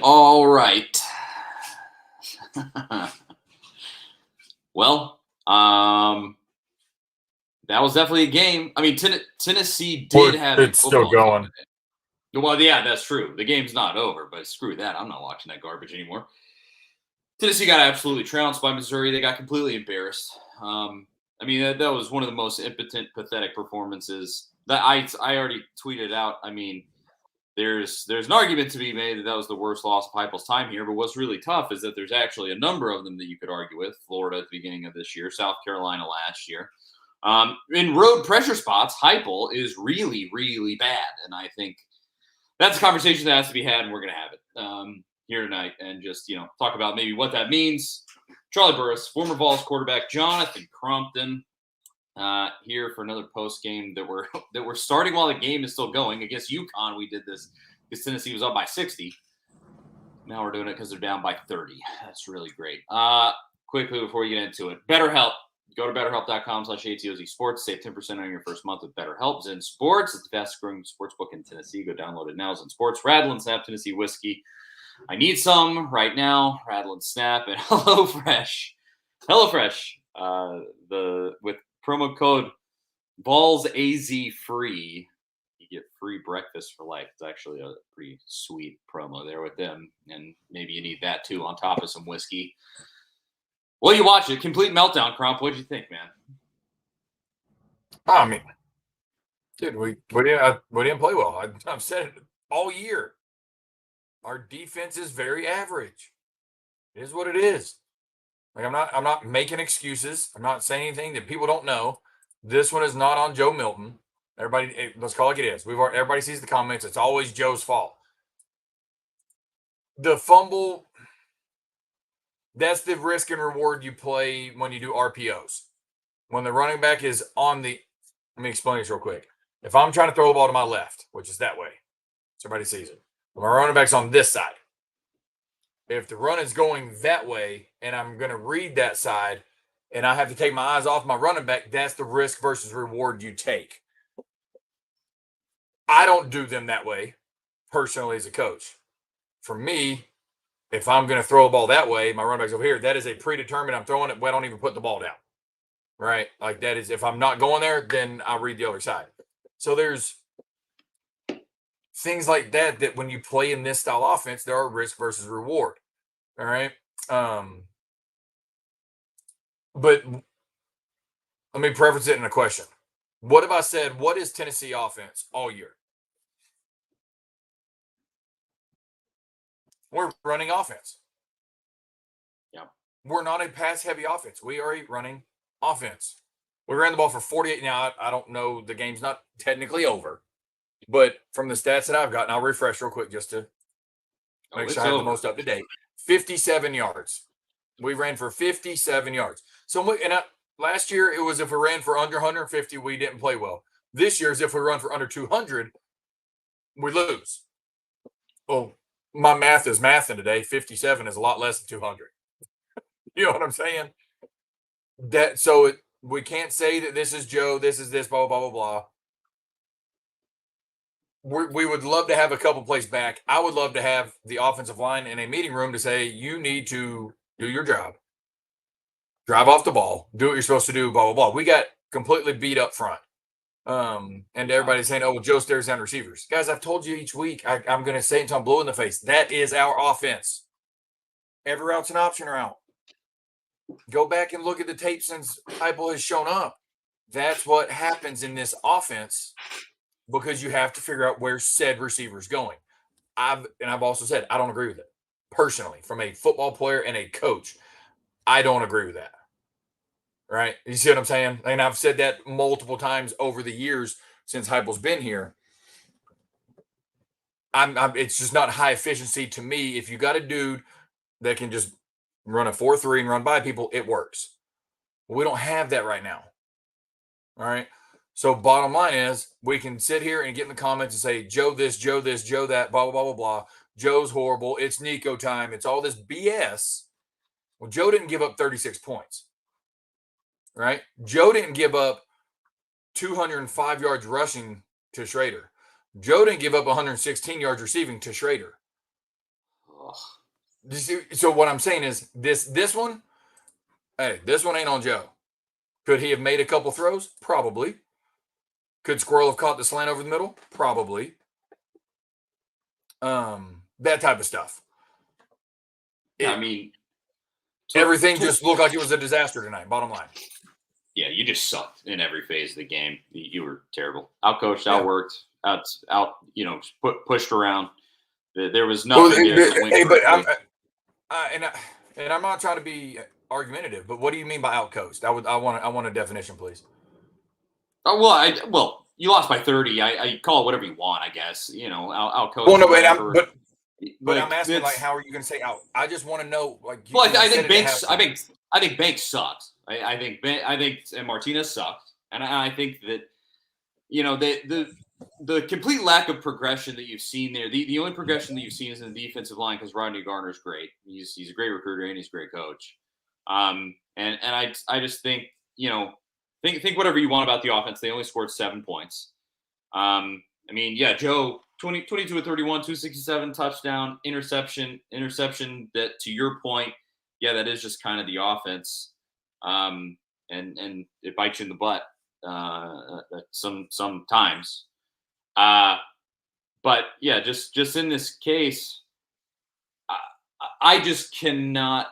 All right. Well, that was definitely a game. I mean, Tennessee did Well, have a it's still football game going. today. Well, yeah, that's true. The game's not over, but screw that. I'm not watching that garbage anymore. Tennessee got absolutely trounced by Missouri. They got completely embarrassed. I mean, that was one of the most impotent, pathetic performances that I already tweeted out. I mean, there's an argument to be made that that was the worst loss of Heupel's time here. But what's really tough is that there's actually a number of them that you could argue with. Florida at the beginning of this year, South Carolina last year. In road pressure spots, Heupel is really, really bad, and I think that's a conversation that has to be had, and we're going to have it here tonight, and just talk about maybe what that means. Charlie Burris, former Vols quarterback, Jonathan Crumpton, here for another post game that we're starting while the game is still going. Against UConn, we did this because Tennessee was up by 60. Now we're doing it because they're down by 30. That's really great. Quickly before we get into it, BetterHelp. Go to betterhelp.com/ATOZ Sports. Save 10% on your first month with BetterHelp. Zen Sports. It's the fastest growing sports book in Tennessee. Go download it now. Zen Sports. Radlin Snap Tennessee Whiskey. I need some right now. Radlin Snap and HelloFresh. HelloFresh. With promo code VolsAZ free, you get free breakfast for life. It's actually a pretty sweet promo there with them. And maybe you need that too on top of some whiskey. Well, you watch it. Complete meltdown, Crump. What'd you think, man? I mean, dude, we didn't play well. I've said it all year. Our defense is very average. It is what it is. Like I'm not making excuses. I'm not saying anything that people don't know. This one is not on Joe Milton. Everybody, let's call it like it is. Everybody sees the comments. It's always Joe's fault. The fumble. That's the risk and reward you play when you do RPOs. When the running back is on the, let me explain this real quick. If I'm trying to throw a ball to my left, which is that way, so everybody sees it. My running back's on this side. If the run is going that way and I'm going to read that side and I have to take my eyes off my running back, that's the risk versus reward you take. I don't do them that way personally as a coach. For me, if I'm going to throw a ball that way, my running back's over here, that is a predetermined, I'm throwing it, but I don't even put the ball down. Right? Like that is, if I'm not going there, then I'll read the other side. So there's things like that when you play in this style offense, there are risk versus reward. All right. But let me preface it in a question. What have I said? What is Tennessee offense all year? We're running offense. Yeah. We're not a pass heavy offense. We are a running offense. We ran the ball for 48. Now, I don't know. The game's not technically over. But from the stats that I've gotten, I'll refresh real quick just to make sure I have the most up to date. 57 yards. We ran for 57 yards. So, last year, it was if we ran for under 150, we didn't play well. This year is if we run for under 200, we lose. Well, my math is mathing today. 57 is a lot less than 200. You know what I'm saying? We can't say that this is Joe, this is this, blah, blah, blah, blah. We would love to have a couple plays back. I would love to have the offensive line in a meeting room to say, you need to do your job. Drive off the ball. Do what you're supposed to do, blah, blah, blah. We got completely beat up front. And everybody's saying, oh, well, Joe stares down receivers. Guys, I've told you each week, I'm going to say it until I'm blue in the face. That is our offense. Every route's an option route. Go back and look at the tape since Heupel has shown up. That's what happens in this offense because you have to figure out where said receiver's going. I've also said I don't agree with it. Personally, from a football player and a coach, I don't agree with that. Right? You see what I'm saying? And I've said that multiple times over the years since Heupel's been here. It's just not high efficiency to me. If you got a dude that can just run a 4-3 and run by people, it works. We don't have that right now. All right. So bottom line is we can sit here and get in the comments and say, Joe this, Joe that, blah, blah, blah, blah, blah. Joe's horrible. It's Nico time. It's all this BS. Well, Joe didn't give up 36 points. Right? Joe didn't give up 205 yards rushing to Schrader. Joe didn't give up 116 yards receiving to Schrader. So what I'm saying is this one, hey, this one ain't on Joe. Could he have made a couple throws? Probably. Could Squirrel have caught the slant over the middle? Probably. That type of stuff. I mean, everything just looked like it was a disaster tonight. Bottom line. Yeah, you just sucked in every phase of the game. You were terrible. Outcoached, outworked, out. Pushed around. There was nothing there. Hey, but I'm not trying to be argumentative, but what do you mean by outcoached? I want a definition, please. Oh well, you lost by 30. I call it whatever you want, I guess. Outcoached. Well, no, but I'm asking, like, how are you going to say out? I just want to know, like. Well, I think Banks. I think Banks sucked. I think and Martinez sucked, and I think that the complete lack of progression that you've seen there. The only progression that you've seen is in the defensive line because Rodney Garner's great. He's a great recruiter and he's a great coach. And I just think think whatever you want about the offense. They only scored 7 points. I mean, yeah, Joe 22 of 31, 267 touchdown, interception. That, to your point, yeah, that is just kind of the offense. And it bites you in the butt sometimes. But yeah, just in this case, I just cannot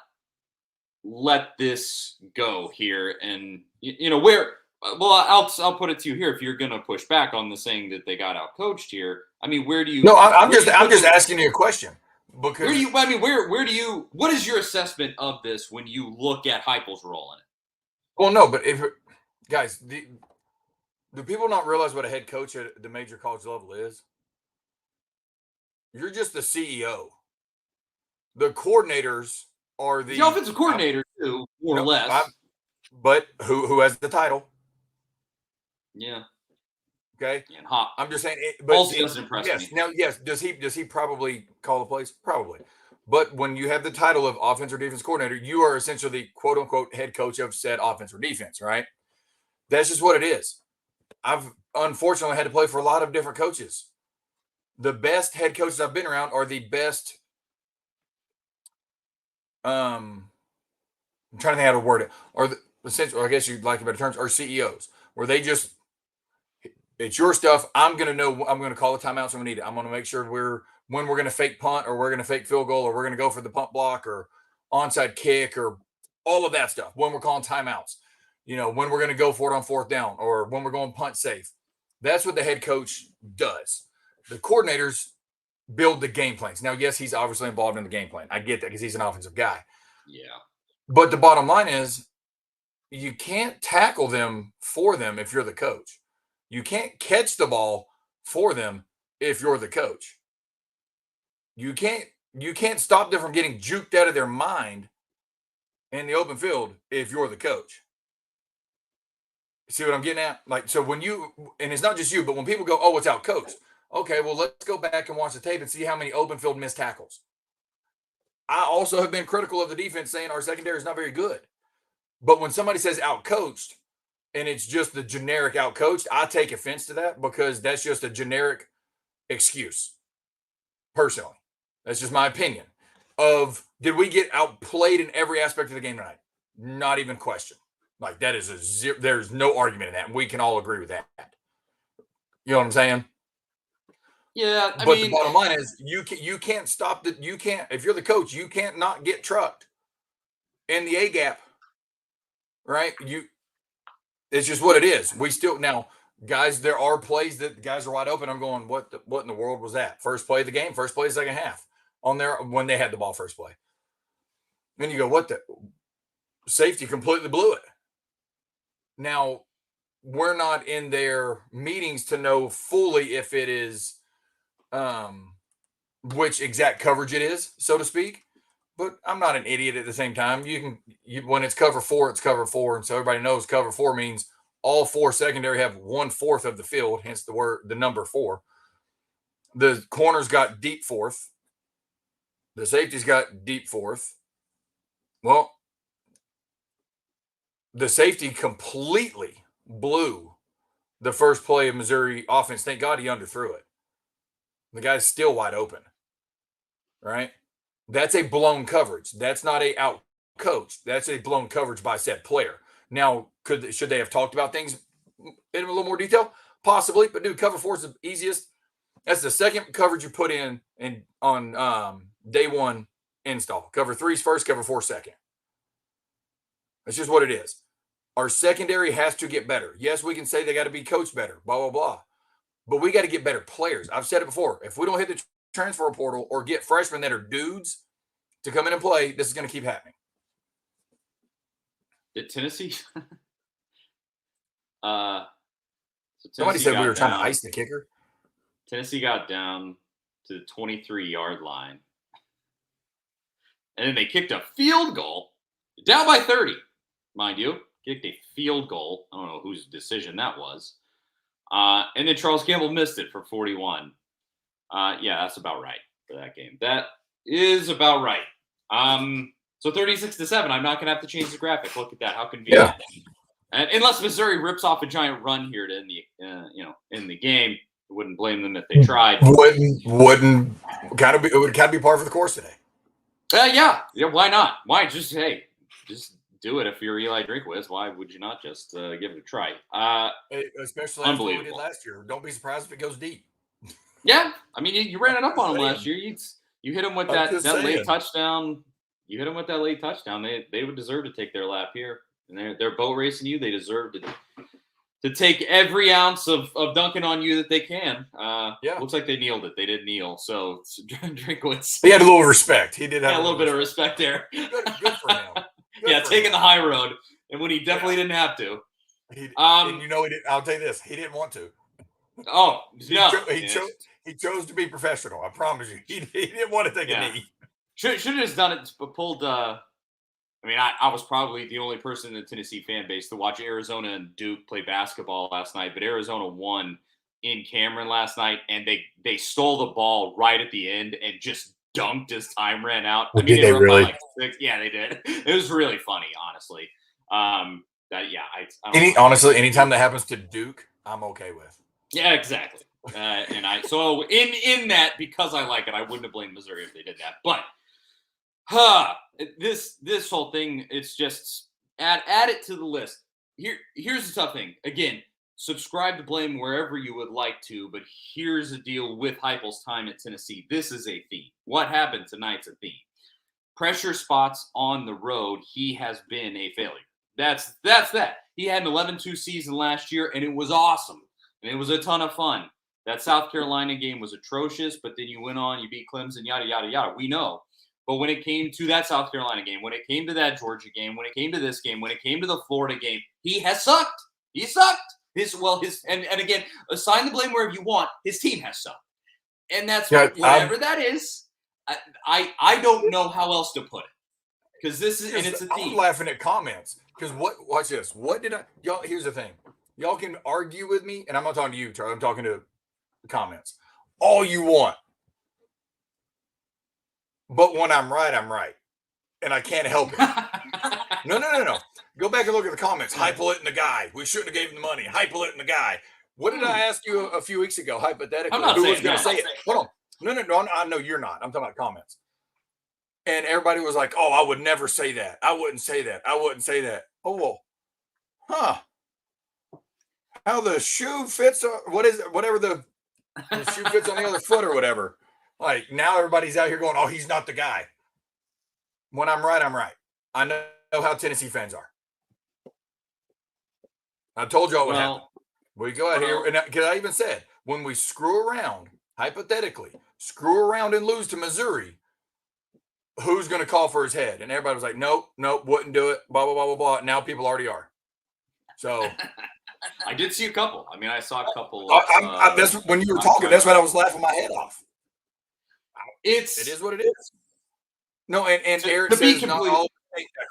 let this go here. And where. Well, I'll put it to you here. If you're going to push back on the saying that they got out coached here, I mean, where do you? No, I'm just asking you a question. Because where do you? I mean, where do you? What is your assessment of this when you look at Heupel's role in it? Well, no, but guys, do people not realize what a head coach at the major college level is? You're just the CEO. The coordinators are the offensive coordinator too, more or less. But who has the title? Yeah. Okay. And I'm just saying. Halsey doesn't impress me. Now, yes. Does he probably call the plays? Probably. But when you have the title of offense or defense coordinator, you are essentially the quote unquote head coach of said offense or defense, right? That's just what it is. I've unfortunately had to play for a lot of different coaches. The best head coaches I've been around are the best. I'm trying to think how to word it. Or I guess you'd like a better terms, or CEOs, where they just, it's your stuff. I'm going to call the timeouts when we need it. I'm going to make sure when we're going to fake punt, or we're going to fake field goal, or we're going to go for the punt block or onside kick, or all of that stuff. When we're calling timeouts, when we're going to go for it on 4th down, or when we're going punt safe. That's what the head coach does. The coordinators build the game plans. Now, yes, he's obviously involved in the game plan. I get that because he's an offensive guy. Yeah. But the bottom line is, you can't tackle them for them if you're the coach. You can't catch the ball for them if you're the coach. You can't stop them from getting juked out of their mind in the open field if you're the coach. See what I'm getting at? Like, so when and it's not just you, but when people go, oh, it's out coached. Okay, well, let's go back and watch the tape and see how many open field missed tackles. I also have been critical of the defense, saying our secondary is not very good. But when somebody says out-coached, and it's just the generic out-coached, I take offense to that because that's just a generic excuse. Personally, that's just my opinion. Did we get outplayed in every aspect of the game tonight? Not even question. Like, that is there's no argument in that, and we can all agree with that. You know what I'm saying? Yeah, but the bottom line is, you can't stop that. You can't, if you're the coach, you can't not get trucked in the A gap, right? It's just what it is. We still, now, guys, there are plays that guys are wide open. I'm going, what in the world was that? First play of the game, first play of the second half on there when they had the ball first play. Then you go, what the safety completely blew it. Now, we're not in their meetings to know fully if it is which exact coverage it is, so to speak. But I'm not an idiot at the same time. When it's cover 4, it's cover 4. And so everybody knows cover 4 means all 4 secondary have 1/4 of the field, hence the number 4. The corners got deep 4th. The safeties got deep 4th. Well, the safety completely blew the first play of Missouri offense. Thank God he underthrew it. The guy's still wide open, right? That's a blown coverage. That's not a out coach. That's a blown coverage by said player. Now, should they have talked about things in a little more detail? Possibly, but dude, cover 4 is the easiest. That's the second coverage you put in on day 1 install. Cover 3's first, cover 4 second. That's just what it is. Our secondary has to get better. Yes, we can say they got to be coached better, blah, blah, blah. But we got to get better players. I've said it before. If we don't hit the transfer portal or get freshmen that are dudes to come in and play, this is going to keep happening. Did Tennessee? Somebody said we were trying to ice the kicker. Tennessee got down to the 23-yard line. And then they kicked a field goal, down by 30, mind you. Kicked a field goal. I don't know whose decision that was. And then Charles Campbell missed it for 41. Yeah, that's about right for that game. That is about right. So 36-7. I'm not going to have to change the graphic. Look at that. How convenient. Yeah. And unless Missouri rips off a giant run here to end the, in the game, I wouldn't blame them if they tried. Wouldn't kind of be. It would kind of be par for the course today. Yeah. Why not? Why just do it if you're Eli Drinkwitz. Why would you not just give it a try? Especially after what we did last year. Don't be surprised if it goes deep. Yeah, I mean you ran it up on him last year. You hit him with that late touchdown. You hit them with that late touchdown. They would deserve to take their lap here. And they're boat racing you. They deserve to take every ounce of dunking on you that they can. Yeah. Looks like they kneeled it. They did kneel. So Drinkwitz. He had a little respect. He did have a little bit of respect there. Good for him. Good for taking him. The high road. And when he definitely didn't have to. And he didn't. I'll tell you this. He didn't want to. Oh, no. He chose to be professional. I promise you. He didn't want to take a knee. Should have just done it, pulled. I was probably the only person in the Tennessee fan base to watch Arizona and Duke play basketball last night, but Arizona won in Cameron last night, and they stole the ball right at the end and just dunked as time ran out. Well, did they really? Like 6. Yeah, they did. It was really funny, honestly. Honestly, anytime that happens to Duke, I'm okay with. Yeah, exactly. So in that, because I like it, I wouldn't have blamed Missouri if they did that, but. This whole thing, it's just add it to the list. Here's the tough thing. Again, subscribe to Blame wherever you would like to, but here's the deal with Heupel's time at Tennessee. This is a theme. What happened tonight's a theme. Pressure spots on the road, he has been a failure. That's that. He had an 11-2 season last year, and it was awesome. And it was a ton of fun. That South Carolina game was atrocious, but then you went on, you beat Clemson, yada, yada, yada. We know. But when it came to that South Carolina game, when it came to that Georgia game, when it came to this game, when it came to the Florida game, he has sucked. He sucked. And again, assign the blame wherever you want. His team has sucked. And that's whatever that is. I don't know how else to put it. Because this is, and it's a theme. I'm laughing at comments. Because watch this. Y'all, here's the thing. Y'all can argue with me, and I'm not talking to you, Charlie. I'm talking to the comments. All you want. But when I'm right, I'm right. And I can't help it. No. Go back and look at the comments. Hypolite and the guy. We shouldn't have gave him the money. Hypolite and the guy. What did I ask you a few weeks ago, hypothetically? Who was going to say it? Hold on. No, I know you're not. I'm talking about comments. And everybody was like, oh, I would never say that. I wouldn't say that. Oh, well. Huh. How the shoe fits, whatever the shoe fits on the other foot or whatever. Like, now everybody's out here going, oh, he's not the guy. When I'm right, I'm right. I know how Tennessee fans are. I told y'all what happened. We go out here, and because I even said, when we screw around, hypothetically, and lose to Missouri, who's going to call for his head? And everybody was like, nope, wouldn't do it, blah, blah, blah, blah, blah. Now people already are. So. I did see a couple. I mean, I saw a couple. That's when you were talking, that's when I was laughing my head off. It is what it is. No, and Eric says not all take that,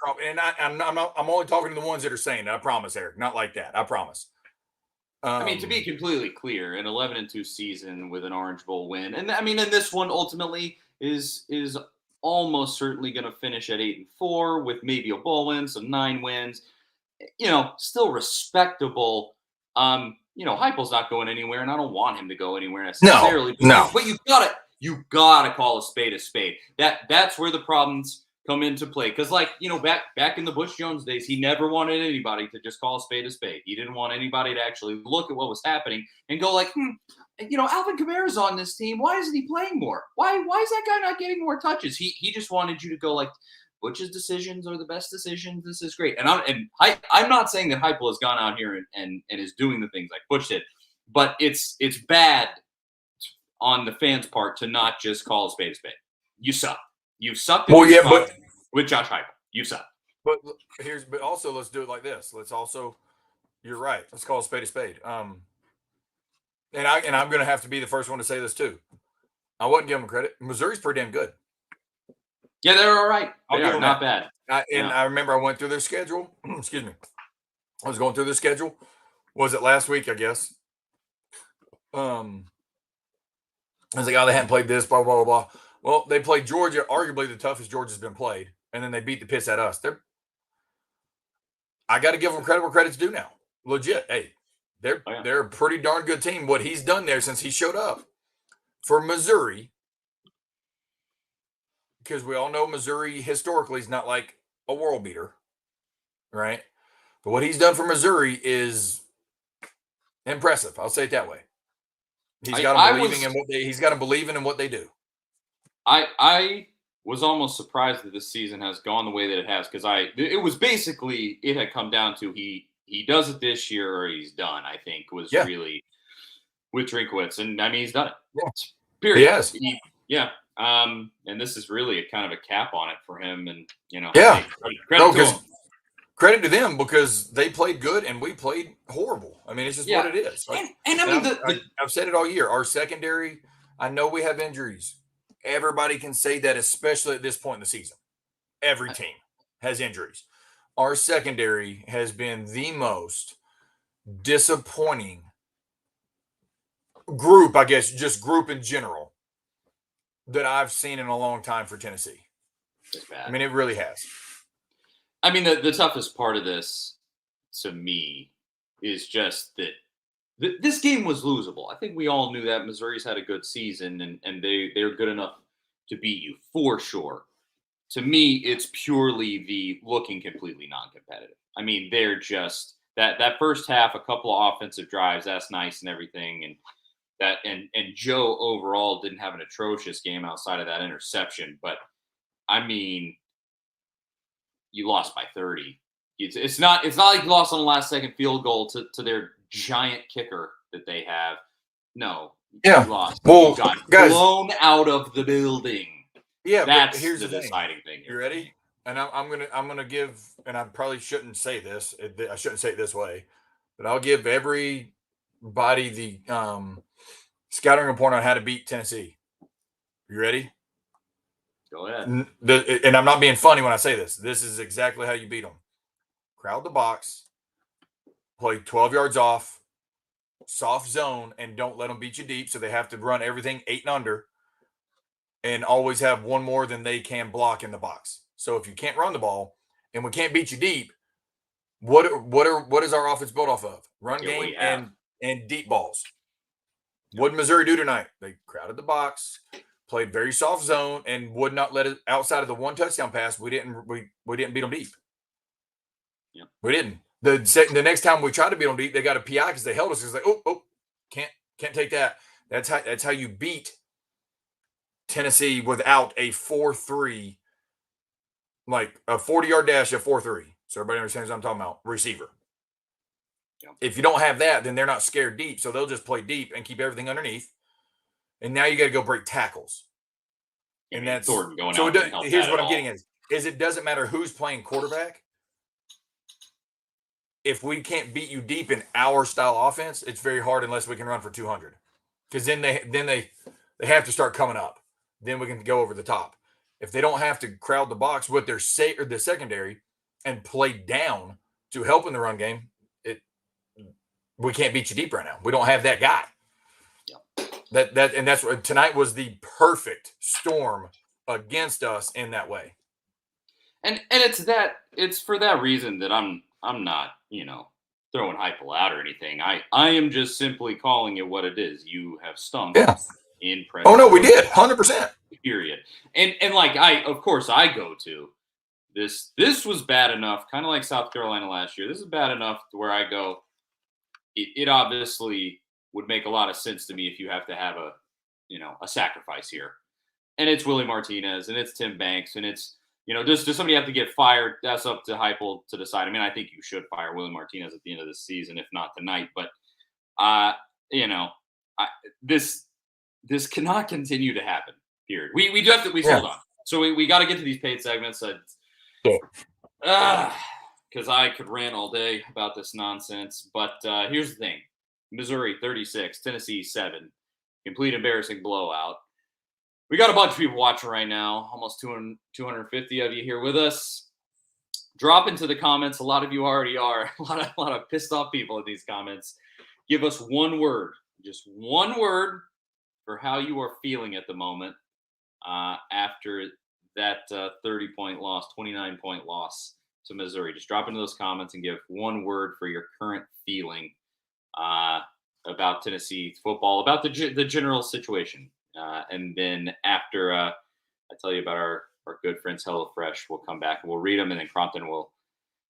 and I'm only talking to the ones that are saying it. I promise, Eric, not like that. I promise. I mean, to be completely clear, an 11-2 season with an Orange Bowl win, and I mean, and this one ultimately is almost certainly going to finish at 8-4 with maybe a bowl win, so 9 wins. Still respectable. Heupel's not going anywhere, and I don't want him to go anywhere necessarily. No. But you've got You gotta call a spade a spade. That's where the problems come into play. Because, like, back in the Bush Jones days, he never wanted anybody to just call a spade a spade. He didn't want anybody to actually look at what was happening and go like, Alvin Kamara's on this team. Why isn't he playing more? Why is that guy not getting more touches? He just wanted you to go like, Butch's decisions are the best decisions. This is great. And I'm not saying that Heupel has gone out here and is doing the things like Butch did, but it's bad on the fans' part to not just call a spade a spade. You suck. You've sucked with Josh Heupel. You suck. But also let's do it like this. You're right. Let's call a spade a spade. And I'm going to have to be the first one to say this too. I wouldn't give them credit. Missouri's pretty damn good. Yeah, they're all right. They are not bad. I remember I went through their schedule. Excuse me. I was going through their schedule. Was it last week, I guess? I was like, they hadn't played this, blah, blah, blah, blah. Well, they played Georgia, arguably the toughest Georgia's been played, and then they beat the piss at us. I got to give them credit where credit's due now. Legit. Hey, they're a pretty darn good team. What he's done there since he showed up for Missouri, because we all know Missouri historically is not like a world beater, right? But what he's done for Missouri is impressive. I'll say it that way. He's got them believing in what they do. I was almost surprised that this season has gone the way that it has, because it had come down to he does it this year or he's done. I think was really with Drinkwitz, and I mean he's done it. Yeah. Period. Yes. And this is really a kind of a cap on it for him, and credit to them because they played good and we played horrible. I mean, it's just what it is. I've said it all year. Our secondary, I know we have injuries. Everybody can say that, especially at this point in the season. Every team has injuries. Our secondary has been the most disappointing group, I guess, just group in general, that I've seen in a long time for Tennessee. I mean, it really has. I mean, the toughest part of this to me is just that this game was losable. I think we all knew that. Missouri's had a good season, and they're good enough to beat you for sure. To me, it's purely the looking completely non-competitive. I mean, they're just that first half, a couple of offensive drives, that's nice and everything, and Joe overall didn't have an atrocious game outside of that interception. But I mean, you lost by 30. It's not like you lost on the last second field goal to their giant kicker that they have. No. Yeah. You lost. Well, you got guys, blown out of the building. Yeah, that's here's the deciding thing. You ready? And I'm gonna give, and I probably shouldn't say this. I shouldn't say it this way, but I'll give everybody the scouting report on how to beat Tennessee. You ready? Go ahead. And I'm not being funny when I say this. This is exactly how you beat them. Crowd the box, play 12 yards off, soft zone, and don't let them beat you deep. So they have to run everything 8 and under, and always have one more than they can block in the box. So if you can't run the ball and we can't beat you deep, what is our offense built off of? Run game and deep balls. What did Missouri do tonight? They crowded the box, played very soft zone, and would not let it outside of the one touchdown pass. We didn't beat them deep. Yeah. We didn't. The next time we tried to beat them deep, they got a PI because they held us. It's like, can't take that. That's how you beat Tennessee without a 4-3, like a 40-yard dash at 4-3. So everybody understands what I'm talking about. Receiver. Yeah. If you don't have that, then they're not scared deep, so they'll just play deep and keep everything underneath. And now you got to go break tackles. And that's Thornton going so. Out Here's what I'm getting is it doesn't matter who's playing quarterback. If we can't beat you deep in our style offense, it's very hard unless we can run for 200. Because then they have to start coming up. Then we can go over the top. If they don't have to crowd the box with the secondary and play down to help in the run game, we can't beat you deep right now. We don't have that guy. Yeah. That's what tonight was the perfect storm against us in that way. And it's for that reason that I'm not, throwing Heupel out or anything. I am just simply calling it what it is. You have stunk. Yeah. in press. Oh no, we did 100%. Period. And like of course I go to this. This was bad enough, kind of like South Carolina last year. This is bad enough to where I go. It obviously would make a lot of sense to me if you have to have a sacrifice here, and it's Willie Martinez and it's Tim Banks and it's does somebody have to get fired? That's up to Heupel to decide. I mean, I think you should fire Willie Martinez at the end of the season, if not tonight. But this cannot continue to happen. Period. We do have to. Hold on. So we got to get to these paid segments. Because I could rant all day about this nonsense. But here's the thing: Missouri 36, Tennessee 7, complete embarrassing blowout. We got a bunch of people watching right now, almost 250 of you here with us. Drop into the comments. A lot of you already are. A lot of pissed off people in these comments. Give us one word, just one word for how you are feeling at the moment after that 30-point loss, 29-point loss to Missouri. Just drop into those comments and give one word for your current feeling about Tennessee football, about the general situation. And then after I tell you about our good friends HelloFresh, we'll come back and we'll read them, and then Crompton will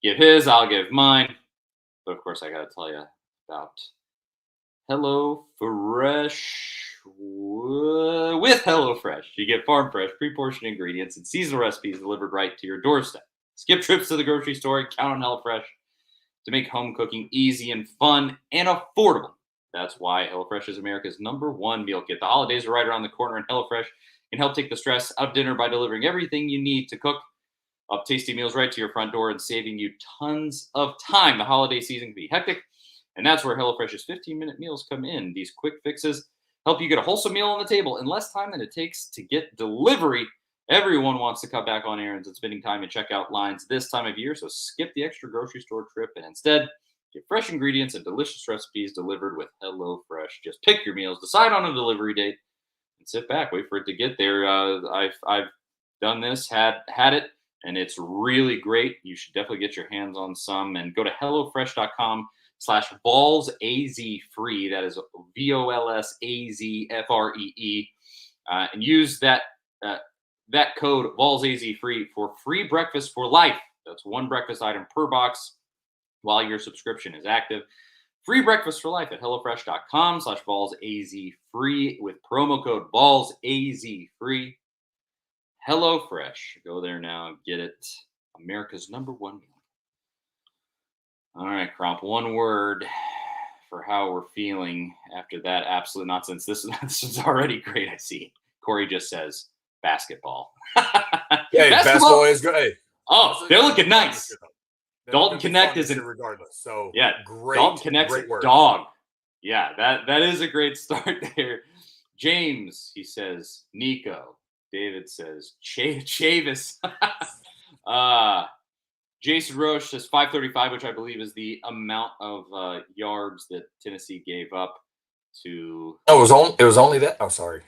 give his, I'll give mine. But of course, I got to tell you about HelloFresh. With HelloFresh, you get farm fresh, pre-portioned ingredients and seasonal recipes delivered right to your doorstep. Skip trips to the grocery store and count on HelloFresh to make home cooking easy and fun and affordable. That's why HelloFresh is America's #1 meal kit. The holidays are right around the corner, and HelloFresh can help take the stress out of dinner by delivering everything you need to cook up tasty meals right to your front door and saving you tons of time. The holiday season can be hectic, and that's where HelloFresh's 15-minute meals come in. These quick fixes help you get a wholesome meal on the table in less time than it takes to get delivery. Everyone wants to cut back on errands and spending time in checkout lines this time of year, so skip the extra grocery store trip and instead get fresh ingredients and delicious recipes delivered with HelloFresh. Just pick your meals, decide on a delivery date, and sit back, wait for it to get there. I've done this, had it, and it's really great. You should definitely get your hands on some and go to HelloFresh.com/VolsAZ free. That is VOLSAZFREE, and use that code VolsAZ free for free breakfast for life. That's one breakfast item per box while your subscription is active. Free breakfast for life at HelloFresh.com/VolsAZ free with promo code VolsAZ free. HelloFresh. Go there now and get it. America's #1 meal. All right, Cromp. One word for how we're feeling after that absolute nonsense. This is already great, I see. Corey just says basketball. Hey, basketball is good. Hey, honestly, they're looking nice. Dalton Connect is regardless. So yeah, great. Dalton Connect's a dog. Yeah, that is a great start there. James, he says Nico. David says Chavis. Jason Roche says 535, which I believe is the amount of yards that Tennessee gave up to. Oh, it was only that. Oh, sorry.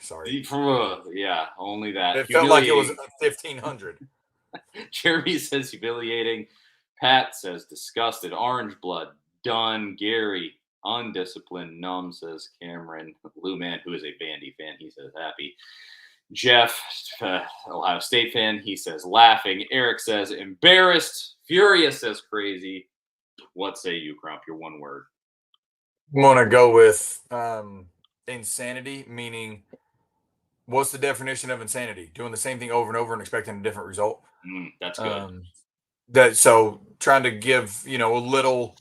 Yeah, only that. It felt like it was 1,500. Jeremy says humiliating. Pat says disgusted. Orange blood. Done. Gary undisciplined. Numb says Cameron. Lou Man, who is a Vandy fan, he says happy. Jeff, Ohio State fan, he says laughing. Eric says embarrassed. Furious says crazy. What say you, Crump? Your one word. I'm going to go with insanity, meaning what's the definition of insanity? Doing the same thing over and over and expecting a different result. That's good. So trying to give, a little.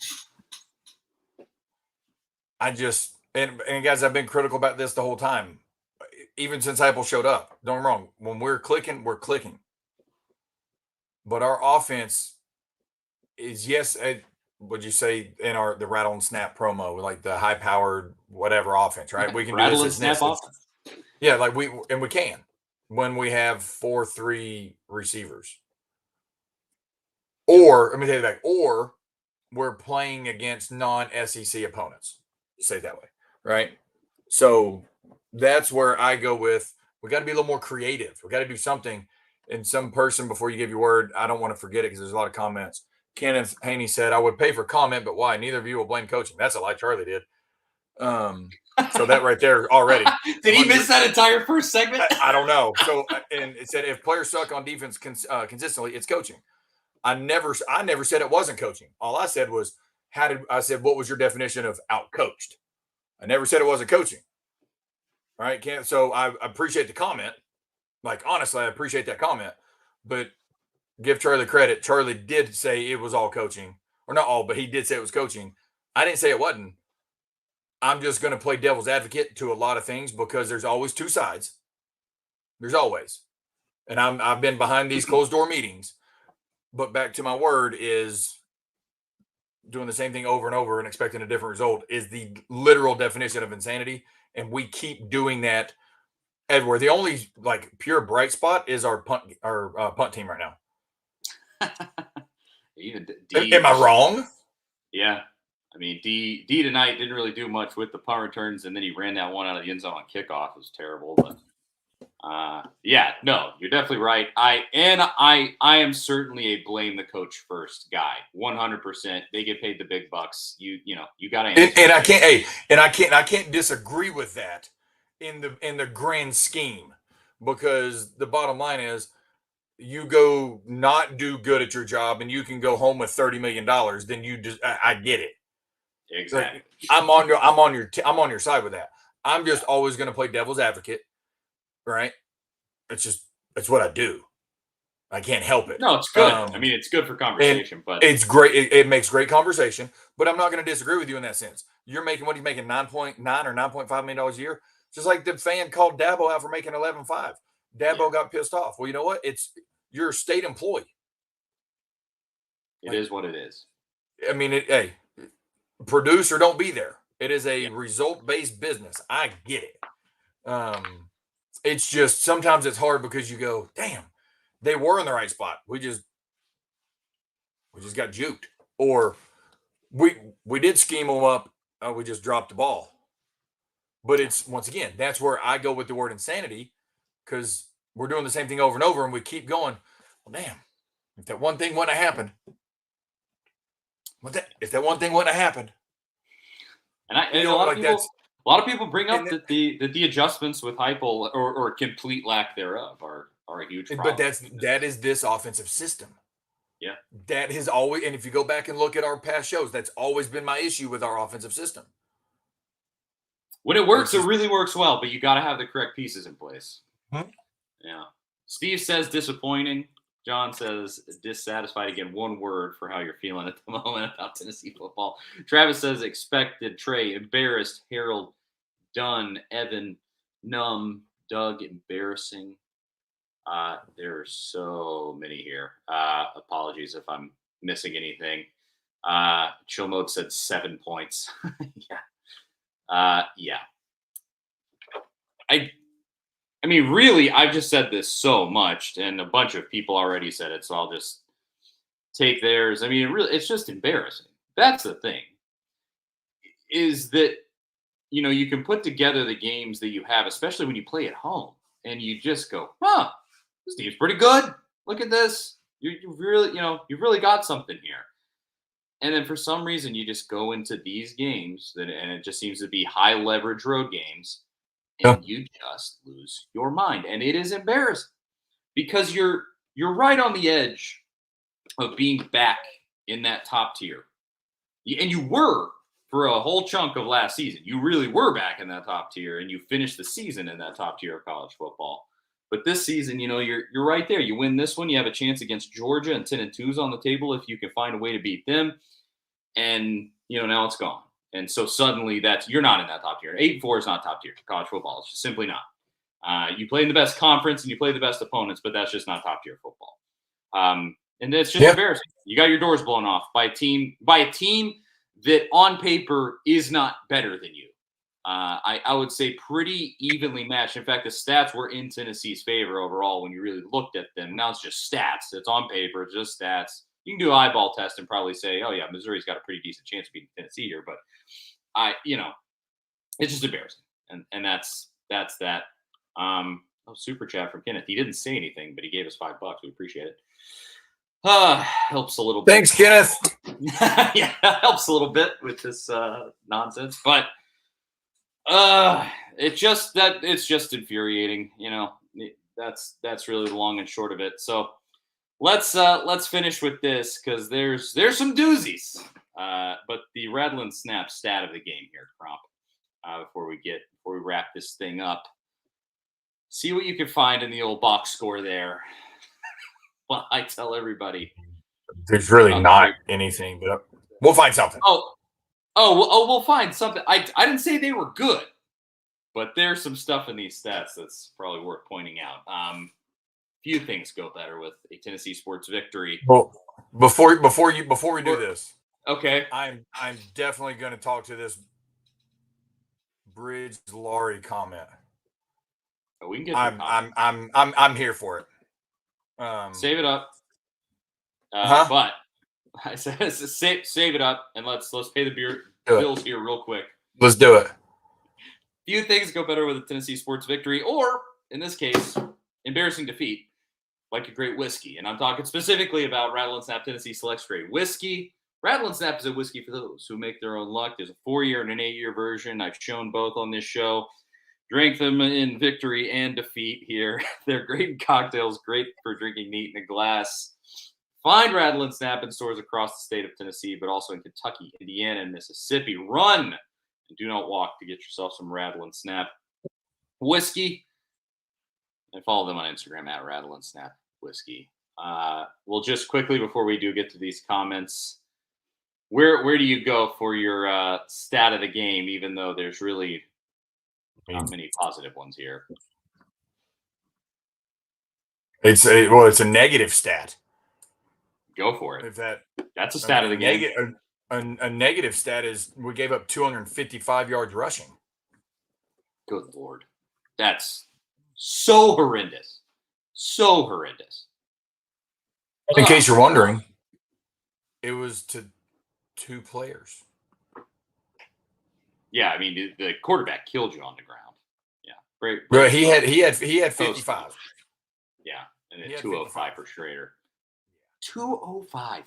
And guys, I've been critical about this the whole time. Even since Heupel showed up, don't get me wrong. When we're clicking, we're clicking. But our offense is, yes, would you say in the rattle and snap promo, like the high powered whatever offense, right? We can rattle do and snap offense. Yeah, like we can when we have 4-3 receivers. Or let me tell you that, or we're playing against non-SEC opponents. Say it that way, right? So that's where I go with, we got to be a little more creative. We got to do something. And some person, before you give your word, I don't want to forget it because there's a lot of comments. Kenneth Haney said, I would pay for comment, but why? Neither of you will blame coaching. That's a lie Charlie did. So that right there already. Did he miss that entire first segment? I don't know. So, and it said if players suck on defense consistently, it's coaching. I never said it wasn't coaching. All I said was, what was your definition of outcoached? I never said it wasn't coaching. All right. So I appreciate the comment. Like, honestly, I appreciate that comment, but give Charlie credit. Charlie did say it was all coaching, or not all, but he did say it was coaching. I didn't say it wasn't. I'm just going to play devil's advocate to a lot of things because there's always two sides. There's always. And I've been behind these closed door meetings, but back to my word is doing the same thing over and over and expecting a different result is the literal definition of insanity. And we keep doing that everywhere. The only like pure bright spot is our punt team right now. Even Am I wrong? Yeah. I mean, D tonight didn't really do much with the punt returns, and then he ran that one out of the end zone on kickoff. It was terrible, but yeah, no, you're definitely right. I am certainly a blame the coach first guy. 100%. They get paid the big bucks. You got to. And I can't disagree with that in the grand scheme, because the bottom line is you go not do good at your job and you can go home with $30 million. Then you just I get it. Exactly. Like, I'm on your side with that. I'm just always going to play devil's advocate, right? It's what I do. I can't help it. No, it's good. I mean, it's good for conversation, but it's great. It makes great conversation. But I'm not going to disagree with you in that sense. You're making what are you making $9.9 or $9.5 million a year? Just like the fan called Dabo out for making 11.5. Dabo got pissed off. Well, you know what? You're a state employee. It is what it is. I mean, hey, produce or don't be there. It is a result-based business. I get it. It's just sometimes it's hard because you go, damn, they were in the right spot. We just got juked, or we did scheme them up. We just dropped the ball. But it's once again, that's where I go with the word insanity, because we're doing the same thing over and over, and we keep going. Well, damn, if that one thing wouldn't have happened, if that one thing wouldn't have happened, and a lot of people bring up that the adjustments with Heupel or complete lack thereof are a huge problem. But that is this offensive system. Yeah, that has always, and if you go back and look at our past shows, that's always been my issue with our offensive system. When it works, it really works well, but you got to have the correct pieces in place. Hmm? Yeah. Steve says disappointing. John says dissatisfied. Again, one word for how you're feeling at the moment about Tennessee football. Travis says expected. Trey, embarrassed. Harold, done. Evan, numb. Doug, embarrassing. There are so many here. Apologies if I'm missing anything. Chill Mode said 7 points. Yeah. Yeah. I mean, really, I've just said this so much, and a bunch of people already said it, so I'll just take theirs. I mean, it's just embarrassing. That's the thing, is that, you can put together the games that you have, especially when you play at home, and you just go, this team's pretty good. Look at this. You really, you've really got something here. And then for some reason, you just go into these games, and it just seems to be high leverage road games, and you just lose your mind. And it is embarrassing because you're right on the edge of being back in that top tier. And you were for a whole chunk of last season. You really were back in that top tier, and you finished the season in that top tier of college football. But this season, you're right there. You win this one, you have a chance against Georgia, and 10-2's on the table if you can find a way to beat them. And now it's gone. And so suddenly you're not in that top tier. 8-4 is not top tier college football. It's just simply not. You play in the best conference and you play the best opponents, but that's just not top tier football. And it's just embarrassing. You got your doors blown off by a team that on paper is not better than you. I would say pretty evenly matched. In fact, the stats were in Tennessee's favor overall when you really looked at them. Now it's just stats. It's on paper. It's just stats. You can do an eyeball test and probably say, oh, yeah, Missouri's got a pretty decent chance of beating Tennessee here. But, it's just embarrassing. And that's that. Super chat from Kenneth. He didn't say anything, but he gave us $5. We appreciate it. Helps a little bit. Thanks, Kenneth. Yeah, helps a little bit with this nonsense. But It's just infuriating. That's really the long and short of it. So let's finish with this because there's some doozies. But the rattle and snap stat of the game here, Crump. Before we wrap this thing up, see what you can find in the old box score there. Well, I tell everybody There's really not great. anything, but we'll find something. We'll find something. I didn't say they were good, but there's some stuff in these stats that's probably worth pointing out. Few things go better with a Tennessee sports victory. Well, before we do this, okay, I'm definitely going to talk to this Bridge Laurie comment. Oh, we can get. I'm here for it. Save it up. But I said save it up and let's pay the bills here real quick. Let's do it. Few things go better with a Tennessee sports victory, or in this case, embarrassing defeat, like a great whiskey. And I'm talking specifically about Rattle and Snap Tennessee Select Straight Whiskey. Rattle and Snap is a whiskey for those who make their own luck. There's a 4-year and an 8-year version. I've shown both on this show. Drank them in victory and defeat here. They're great in cocktails, great for drinking neat in a glass. Find Rattle and Snap in stores across the state of Tennessee, but also in Kentucky, Indiana, and Mississippi. Run and do not walk to get yourself some Rattle and Snap whiskey. And follow them on Instagram at Rattle and Snap Whiskey. We'll just quickly, before we do get to these comments, where do you go for your stat of the game, even though there's really not many positive ones here? It's a negative stat. Go for it. If that's a stat of the game. A negative stat is we gave up 255 yards rushing. Good Lord. That's so horrendous. So horrendous. In case you're wondering, it was to 2 players. Yeah, I mean the quarterback killed you on the ground. Yeah, great. Bro, he had 55. Yeah, and then 205 for Schrader. 205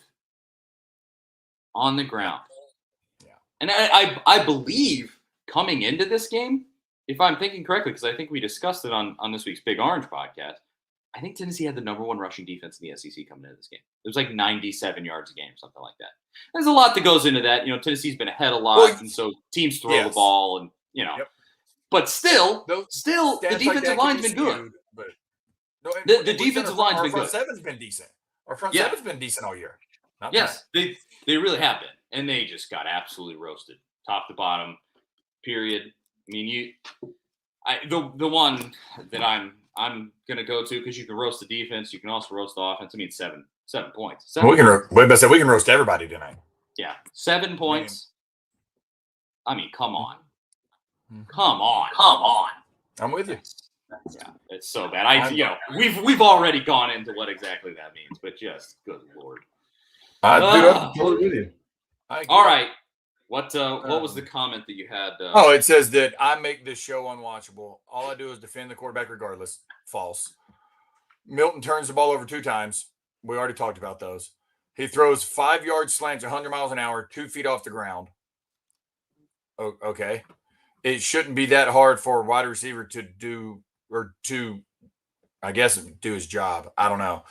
on the ground. Yeah, and I believe coming into this game, if I'm thinking correctly, because I think we discussed it on this week's Big Orange podcast, I think Tennessee had the #1 rushing defense in the SEC coming into this game. It was like 97 yards a game, something like that. There's a lot that goes into that. Tennessee's been ahead a lot, and so teams throw the ball, and Yep. But still, the defensive line's been good. But the defensive line's been good. Our front seven's been decent. Our front seven's been decent all year. Yes, they really have been, and they just got absolutely roasted, top to bottom. Period. I mean, the one that I'm gonna go to, because you can roast the defense, you can also roast the offense. I mean, 7 points. We can roast everybody tonight. Yeah, 7 points. I mean, come on. Come on. I'm with you. Yeah, it's so bad. We've already gone into what exactly that means, but just good Lord. Dude, I'm totally with you. All right. What was the comment that you had? It says that I make this show unwatchable. All I do is defend the quarterback regardless. False. Milton turns the ball over 2 times. We already talked about those. He throws 5-yard slants 100 miles an hour, 2 feet off the ground. Okay. It shouldn't be that hard for a wide receiver to do, or to, I guess, do his job. I don't know.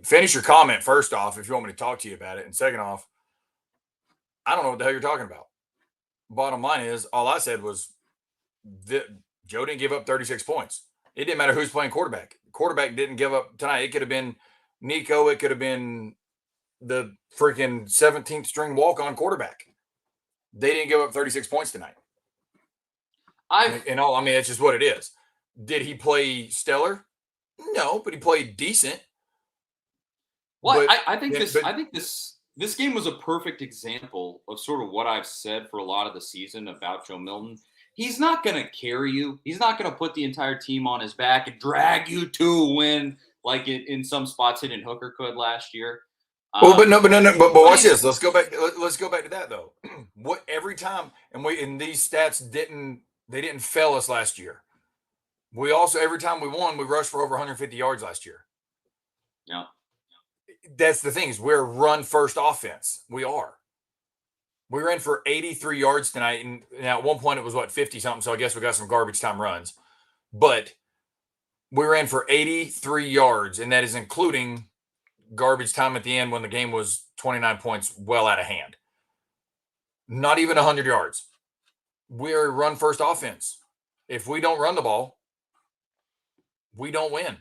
Finish your comment first off, if you want me to talk to you about it. And second off, I don't know what the hell you're talking about. Bottom line is, all I said was that Joe didn't give up 36 points. It didn't matter who's playing quarterback. Quarterback didn't give up tonight. It could have been Nico. It could have been the freaking 17th string walk-on quarterback. They didn't give up 36 points tonight. It's just what it is. Did he play stellar? No, but he played decent. Well, I think this game was a perfect example of sort of what I've said for a lot of the season about Joe Milton. He's not going to carry you. He's not going to put the entire team on his back and drag you to a win like in some spots Hendon Hooker could last year. But watch this. Let's go back to that though. What every time, and these stats didn't fail us last year. We also, every time we won, we rushed for over 150 yards last year. Yeah. That's the thing, is we're a run first offense. We are. We ran for 83 yards tonight. And now at one point it was 50 something. So I guess we got some garbage time runs. But we ran for 83 yards, and that is including garbage time at the end when the game was 29 points well out of hand. Not even 100 yards. We're a run first offense. If we don't run the ball, we don't win.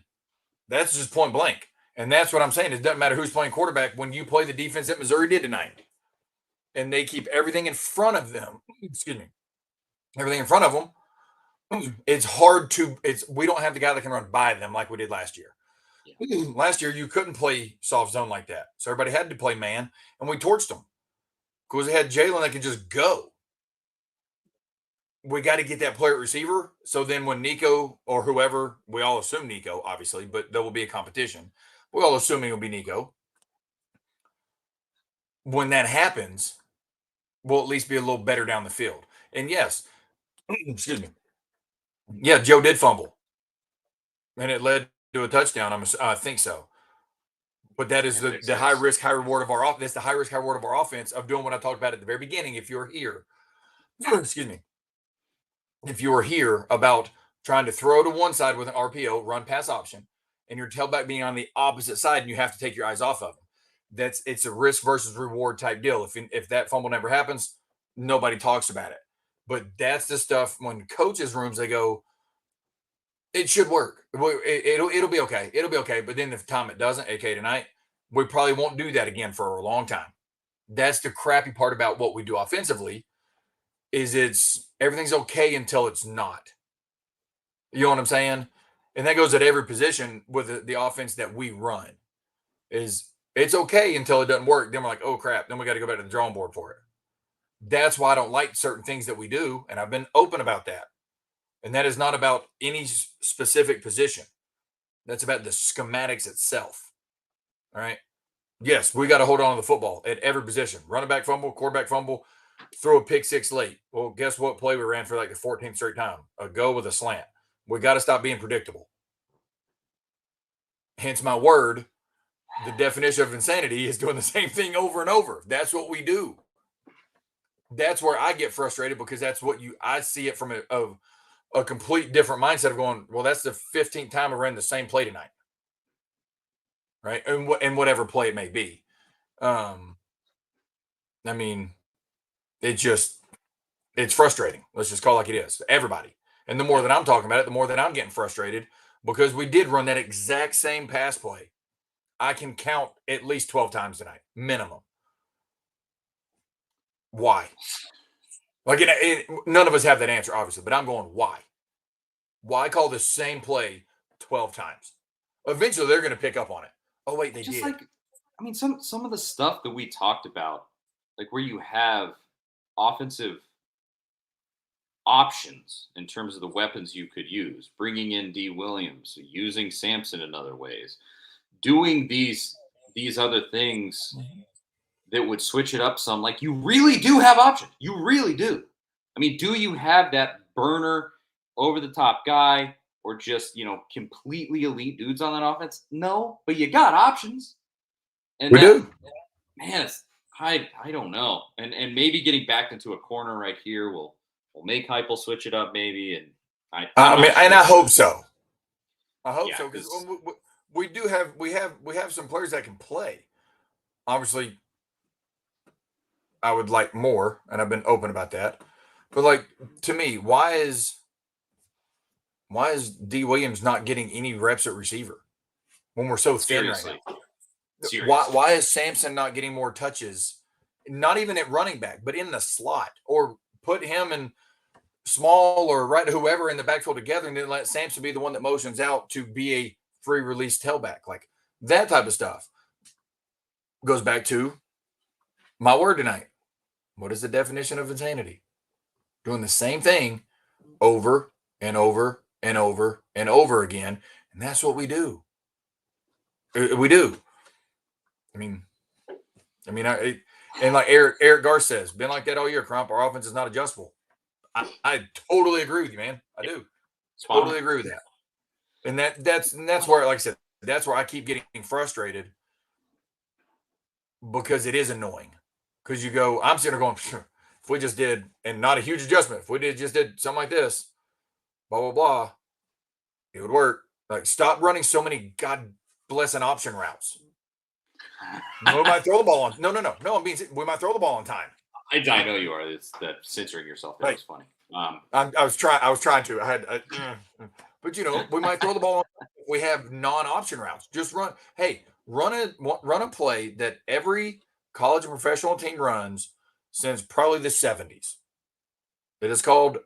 That's just point blank. And that's what I'm saying. It doesn't matter who's playing quarterback when you play the defense that Missouri did tonight. And they keep everything in front of them. Excuse me. Everything in front of them. It's hard to we don't have the guy that can run by them like we did last year. Yeah. Last year you couldn't play soft zone like that. So everybody had to play man, and we torched them. Because they had Jalen that could just go. We got to get that player at receiver. So then when Nico or whoever, we all assume Nico, obviously, but there will be a competition. We're all assuming it'll be Nico. When that happens, we'll at least be a little better down the field. And yes, excuse me. Yeah, Joe did fumble. And it led to a touchdown. I think so. But that is the high risk, high reward of our offense. That's the high risk, high reward of our offense of doing what I talked about at the very beginning. If you're here, excuse me. If you were here about trying to throw to one side with an RPO, run pass option, and your tailback being on the opposite side and you have to take your eyes off of them, it's a risk versus reward type deal. If that fumble never happens, nobody talks about it. But that's the stuff when coaches' rooms, they go, it should work. It'll be okay. It'll be okay. But then the time it doesn't, aka tonight, we probably won't do that again for a long time. That's the crappy part about what we do offensively. Is everything's okay until it's not. You know what I'm saying? And that goes at every position with the offense that we run. Is it's okay until it doesn't work. Then we're like, oh crap. Then we got to go back to the drawing board for it. That's why I don't like certain things that we do. And I've been open about that. And that is not about any specific position. That's about the schematics itself. All right. Yes, we got to hold on to the football at every position. Running back fumble, quarterback fumble, throw a pick six late. Well, guess what play we ran for like the 14th straight time? A go with a slant. We got to stop being predictable. Hence my word, the definition of insanity is doing the same thing over and over. That's what we do. That's where I get frustrated because that's what I see it from a complete different mindset of going, well, that's the 15th time I ran the same play tonight. Right. And whatever play it may be. I mean, it's frustrating. Let's just call it like it is. Everybody. And the more that I'm talking about it, the more that I'm getting frustrated because we did run that exact same pass play. I can count at least 12 times tonight, minimum. Why? Like, none of us have that answer, obviously, but I'm going, why? Why call the same play 12 times? Eventually, they're going to pick up on it. Oh, wait, they did. Like, I mean, some of the stuff that we talked about, like where you have offensive options in terms of the weapons you could use, bringing in D. Williams, using Sampson in other ways, doing these other things that would switch it up some. Like, you really do have options. You really do. I mean, do you have that burner over the top guy or just, completely elite dudes on that offense? No, but you got options. And we do. Man, I don't know. And maybe getting back into a corner right here will make Heupel switch it up maybe. And I hope so. I hope so because we have some players that can play. Obviously, I would like more, and I've been open about that. But like to me, why is D. Williams not getting any reps at receiver when we're so thin right now? Why is Sampson not getting more touches? Not even at running back, but in the slot, or put him in small or right whoever in the backfield together, and then let Sampson be the one that motions out to be a free release tailback, like that type of stuff. Goes back to my word tonight. What is the definition of insanity? Doing the same thing over and over and over and over again, and that's what we do. We do. I mean, and like Eric Garth says, been like that all year, Crump. Our offense is not adjustable. I totally agree with you, man. I do. Totally agree with that. And that's where, like I said, that's where I keep getting frustrated because it is annoying. Because you go, I'm sitting there going, if we just did, and not a huge adjustment, if we just did something like this, blah, blah, blah, it would work. Like, stop running so many God blessing option routes. We might throw the ball on. No. We might throw the ball on time. I know you are. It's that censoring yourself. That was funny. I was trying to. But we might throw the ball on. We have non-option routes. Just run. Hey, run a play that every college and professional team runs since probably the 70s. It is called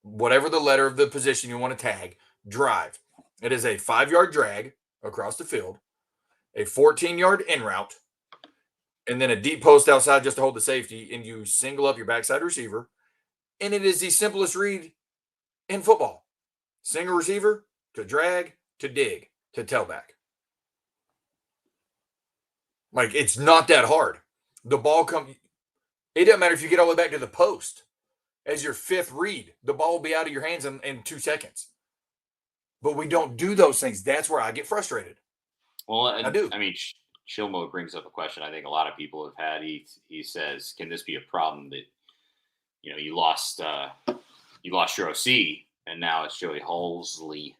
whatever the letter of the position you want to tag. Drive. It is a 5-yard drag across the field, a 14-yard in route, and then a deep post outside just to hold the safety, and you single up your backside receiver. And it is the simplest read in football. Single receiver to drag to dig to tailback. Like, it's not that hard. The ball comes. It doesn't matter if you get all the way back to the post as your 5th read. The ball will be out of your hands in 2 seconds. But we don't do those things. That's where I get frustrated. Well, I do. I mean, Chill Mode brings up a question I think a lot of people have had. He says, can this be a problem that you lost your OC and now it's Joey Halsley?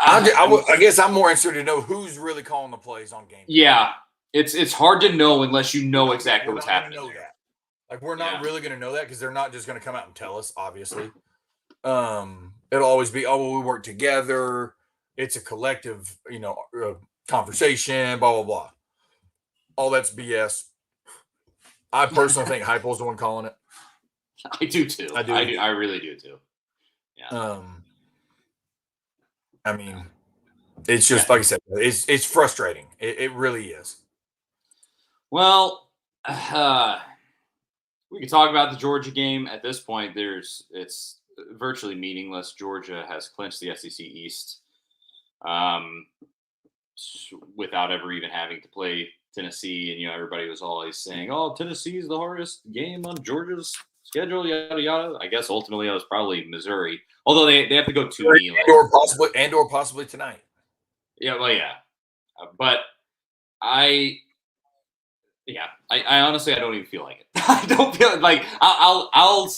I guess I'm more interested to know who's really calling the plays on game. Yeah, it's hard to know unless you know exactly what's happening. Like, we're not really going to know that because they're not just going to come out and tell us. Obviously, it'll always be, we work together. It's a collective, conversation. Blah blah blah. All that's BS. I personally think Heupel's the one calling it. I do too. I do. I really do too. Yeah. I mean, it's just like I said. It's frustrating. It really is. Well, we can talk about the Georgia game. At this point, it's virtually meaningless. Georgia has clinched the SEC East without ever even having to play Tennessee. And everybody was always saying, "Oh, Tennessee is the hardest game on Georgia's schedule." Yada yada. I guess ultimately it was probably Missouri, although they have to go to or possibly tonight. Yeah, well, yeah, but I honestly I don't even feel like it. I don't feel like I'll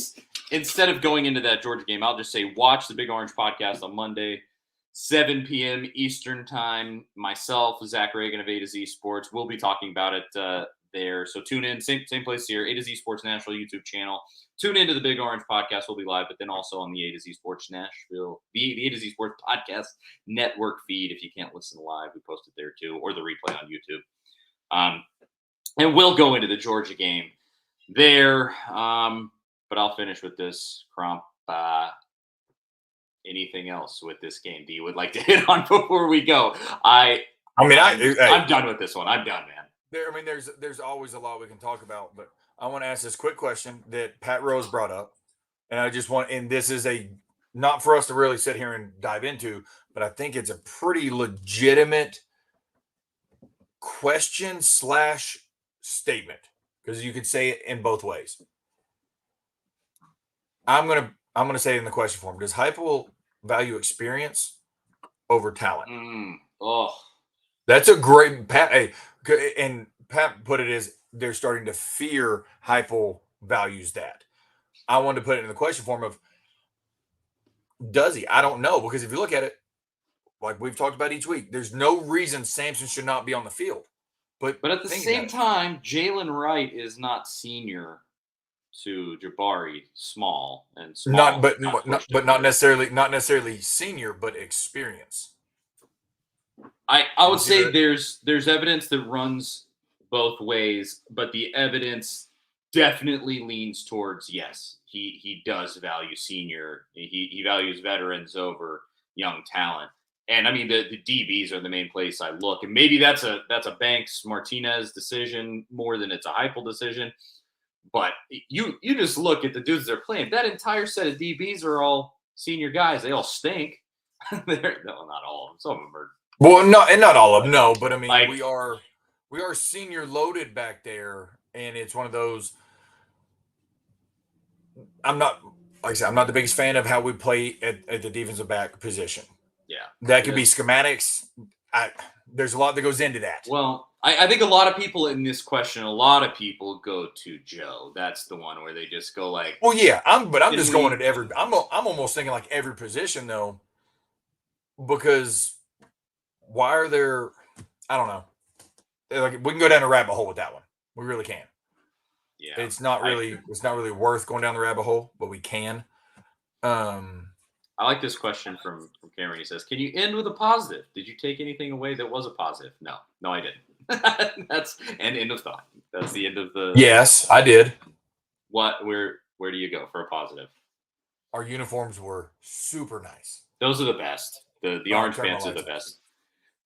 instead of going into that Georgia game, I'll just say watch the Big Orange podcast on Monday, 7 p.m. Eastern time. Myself, Zach Reagan of A to Z Sports, we'll be talking about it there. So tune in, same place here, A to Z Sports Nashville YouTube channel. Tune into the Big Orange podcast. We'll be live, but then also on the A to Z Sports Nashville, the A to Z Sports podcast network feed. If you can't listen live, we post it there too, or the replay on YouTube. And we'll go into the Georgia game there. But I'll finish with this, Crump. Anything else with this game that you would like to hit on before we go? I'm done with this one. I'm done, man. There's always a lot we can talk about, but I want to ask this quick question that Pat Rose brought up, and and this is not for us to really sit here and dive into, but I think it's a pretty legitimate question / statement, because you could say it in both ways. I'm gonna say it in the question form. Does Heupel value experience over talent? That's a great Pat. Hey, and Pat put it as they're starting to fear Heupel values that. I wanted to put it in the question form of, does he? I don't know, because if you look at it, like we've talked about each week, there's no reason Sampson should not be on the field. But at the same time, Jalen Wright is not senior to Jabari Small and Small. Not necessarily senior, but experience. I would say there's evidence that runs both ways, but the evidence definitely leans towards yes, he does value senior. He values veterans over young talent. And I mean, the DBs are the main place I look, and maybe that's a Banks Martinez decision more than it's a Heupel decision. But you just look at the dudes they're playing. That entire set of DBs are all senior guys. They all stink. No, not all of them. Some of them are. Well, not all of them. No, but I mean, we are senior loaded back there, and it's one of those. I'm not the biggest fan of how we play at the defensive back position. Yeah, that could be schematics. There's a lot that goes into that. Well, I think a lot of people in this question, a lot of people go to Joe. That's the one where they just go like, Well, yeah, I'm Can just we- going at every. I'm almost thinking like every position though, because why are there? I don't know. Like we can go down a rabbit hole with that one. We really can. yeah, It's not really worth going down the rabbit hole, but we can. I like this question from Cameron. He says, "Can you end with a positive? Did you take anything away that was a positive?" No, I didn't. That's an end of thought. That's the end of the. Yes, I did. What? Where do you go for a positive? Our uniforms were super nice. Those are the best. The orange pants are the off. best.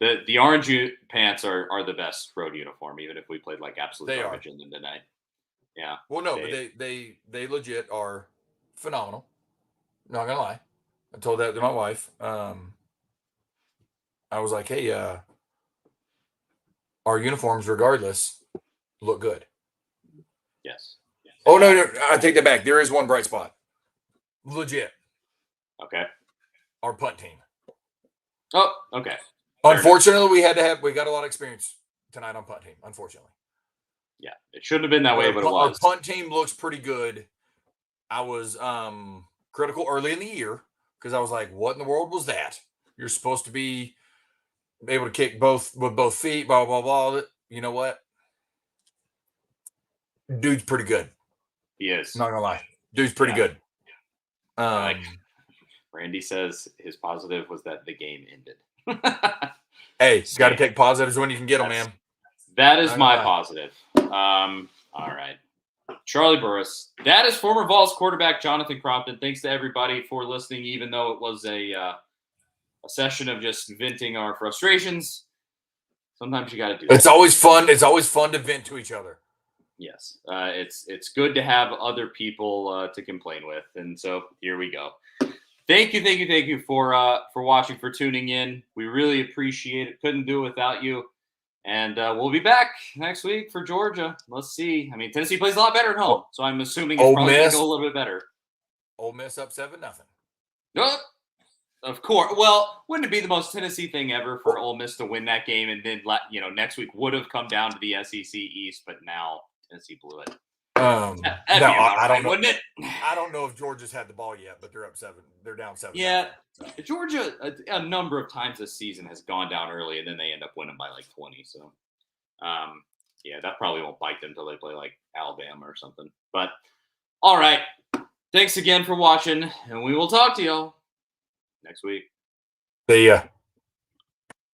The orange pants are the best road uniform, even if we played like absolute garbage in them tonight. Yeah. Well, no, but they legit are phenomenal. Not gonna lie. I told that to my wife. I was like, hey, our uniforms, regardless, look good. Yes. Oh, no, I take that back. There is one bright spot. Legit. Okay. Our punt team. Oh, okay. Unfortunately, we got a lot of experience tonight on punt team, unfortunately. Yeah, it shouldn't have been that way, but it was. Our punt team looks pretty good. I was critical early in the year because I was like, what in the world was that? You're supposed to be able to kick with both feet, blah, blah, blah. You know what? Dude's pretty good. He is. Not gonna lie. Dude's pretty good. Randy says his positive was that the game ended. Hey, got to take positives when you can get them, man. That is my positive. All right. Charlie Burris. That is former Vols quarterback Jonathan Crompton. Thanks to everybody for listening, even though it was a session of just venting our frustrations. Sometimes you got to do that. It's always fun. It's always fun to vent to each other. Yes. It's good to have other people to complain with. And so here we go. Thank you for watching, for tuning in. We really appreciate it. Couldn't do it without you. And we'll be back next week for Georgia. Let's see. I mean, Tennessee plays a lot better at home, so I'm assuming it's probably going to go a little bit better. Ole Miss up 7-0. Oh, of course. Well, wouldn't it be the most Tennessee thing ever for Ole Miss to win that game and then next week would have come down to the SEC East, but now Tennessee blew it. I don't know. Wouldn't it? I don't know if Georgia's had the ball yet, but they're up 7. They're down 7. Yeah, Georgia a number of times this season has gone down early, and then they end up winning by like 20. So, yeah, that probably won't bite them until they play like Alabama or something. But all right, thanks again for watching, and we will talk to y'all next week. See ya.